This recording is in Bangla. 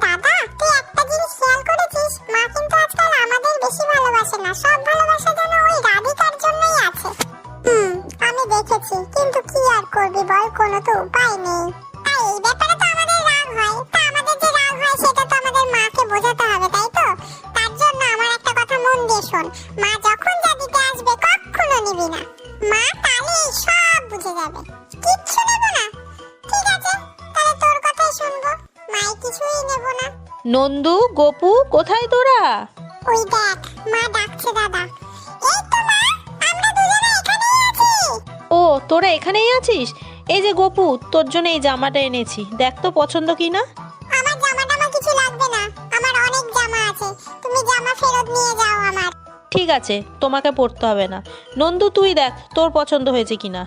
দাদা, তুই একটা জিনিস খেয়াল করেছিস? মা কিন্তু আজকাল আমাদের বেশি ভালোবাসে না, সব ভালোবাসা যেন ওই রাধিকার জন্যই আছে। আমি দেখেছি, কিন্তু কি আর করবি বল, কোনো তো উপায় নেই। তাই এই ব্যাপারে তো আমাদের রাগ হয়, তা আমাদের যে রাগ হয় সেটা তো আমাদের মাকে বোঝাতে হবে, তাই তো? তার জন্য আমার একটা কথা মন দিয়ে শোন, মা যখন যা দিতে আসবে কখনো নিবি না। মা তাহলে সব বুঝে যাবে, কিচ্ছু নেব না। ঠিক আছে, তাহলে তোর কথাই শুনবো, মাই কিছুই নেব না। নন্দু, গোপু, কোথায় তোরা? ওই দেখ, মা ডাকছে দাদা। এই তো মা, আমরা দুজনে এখানেই আছি। ও, তোরা এখানেই আছিস? এই যে গোপু, তোর জন্য এই জামাটা এনেছি, দেখ তো পছন্দ কিনা। আমার জামাটা কিছু লাগবে না, আমার অনেক জামা আছে, তুমি জামা ফেরত নিয়ে যাও আমার। ঠিক আছে, তোমাকে পরতে হবে না। নন্দু, তুই দেখ তোর পছন্দ হয়েছে কিনা।